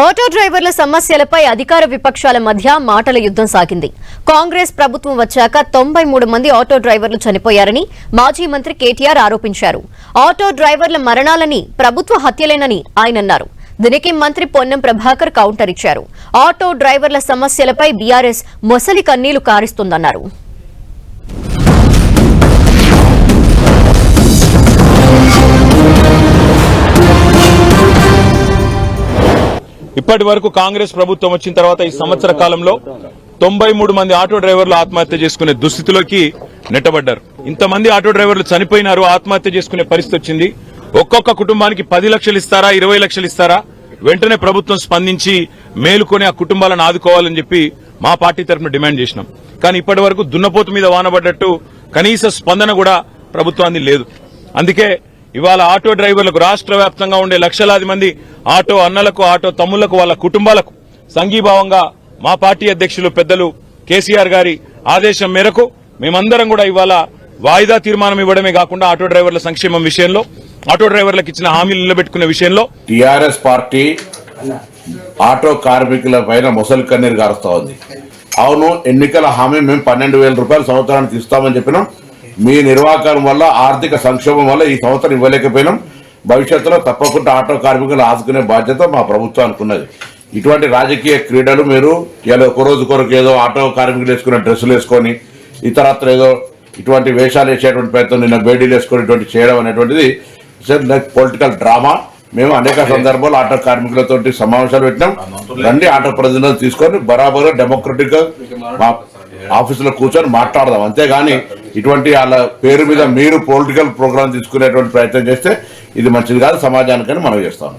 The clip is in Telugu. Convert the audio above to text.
ఆటో డ్రైవర్ల సమస్యలపై అధికార విపక్షాల మధ్య మాటల యుద్ధం సాగింది. కాంగ్రెస్ ప్రభుత్వం వచ్చాక 93 మంది ఆటో డ్రైవర్లు చనిపోయారని మాజీ మంత్రి కేటీఆర్ ఆరోపించారు. ఆటో డ్రైవర్ల మరణాలని ప్రభుత్వ హత్యలేనని ఆయన అన్నారు. దీనికి మంత్రి పొన్నం ప్రభాకర్ కౌంటర్ ఇచ్చారు. ఆటో డ్రైవర్ల సమస్యలపై బీఆర్ఎస్ మొసలి కన్నీళ్లు కారుస్తోందన్నారు. ఇప్పటి వరకు కాంగ్రెస్ ప్రభుత్వం వచ్చిన తర్వాత ఈ సంవత్సర కాలంలో 93 మంది ఆటో డ్రైవర్లు ఆత్మహత్య చేసుకునే దుస్థితిలోకి నెట్టబడ్డారు. ఇంతమంది ఆటో డ్రైవర్లు చనిపోయినారు, ఆత్మహత్య చేసుకునే పరిస్థితి వచ్చింది. ఒక్కొక్క కుటుంబానికి 10 లక్షలు ఇస్తారా, 20 లక్షలు ఇస్తారా? వెంటనే ప్రభుత్వం స్పందించి మేలుకొని ఆ కుటుంబాలను ఆదుకోవాలని చెప్పి మా పార్టీ తరఫున డిమాండ్ చేసినాం. కానీ ఇప్పటి వరకు దున్నపోతు మీద వానబడ్డట్టు కనీస స్పందన కూడా ప్రభుత్వానికి లేదు. అందుకే ఇవాళ ఆటో డ్రైవర్లకు రాష్ట్ర వ్యాప్తంగా ఉండే లక్షలాది మంది ఆటో అన్నలకు, ఆటో తమ్ముళ్లకు, వాళ్ళ కుటుంబాలకు సంఘీభావంగా మా పార్టీ అధ్యక్షులు పెద్దలు కేసీఆర్ గారి ఆదేశం మేరకు మేమందరం కూడా ఇవాళ వాయిదా తీర్మానం ఇవ్వడమే కాకుండా ఆటో డ్రైవర్ల సంక్షేమం విషయంలో, ఆటో డ్రైవర్లకు ఇచ్చిన హామీలు నిలబెట్టుకునే విషయంలో టీఆర్ఎస్ పార్టీ ఆటో కార్మికుల పైన మొసలి కన్నీరు గారుస్తా ఉంది. అవును, ఎన్నికల హామీ మేము 12,000 రూపాయలు సంవత్సరానికి ఇస్తామని చెప్పినాం. మీ నిర్వాహకం వల్ల, ఆర్థిక సంక్షోభం వల్ల ఈ సంవత్సరం ఇవ్వలేకపోయినాం. భవిష్యత్తులో తప్పకుండా ఆటో కార్మికులు ఆదుకునే బాధ్యత మా ప్రభుత్వానికి ఉన్నది. ఇటువంటి రాజకీయ క్రీడలు మీరు ఇలా ఒక రోజు కొరకు ఏదో ఆటో కార్మికులు వేసుకునే డ్రెస్సులు వేసుకొని ఇతరత్ర ఏదో ఇటువంటి వేషాలు వేసేటువంటి ప్రయత్నం, నిన్న బేడీలు వేసుకొని ఇటువంటి చేయడం అనేటువంటిది పొలిటికల్ డ్రామా. మేము అనేక సందర్భాల్లో ఆటో కార్మికులతో సమావేశాలు పెట్టినాం. రండి, ఆటో ప్రతినిధులు తీసుకొని బరాబరు డెమోక్రటిక్ గా మా ఆఫీసులో కూర్చొని మాట్లాడదాం. అంతేగాని ఇటువంటి వాళ్ళ పేరు మీద మీరు పొలిటికల్ ప్రోగ్రామ్ తీసుకునేటువంటి ప్రయత్నం చేస్తే ఇది మంచిది కాదు సమాజానికని మనం చేస్తాము.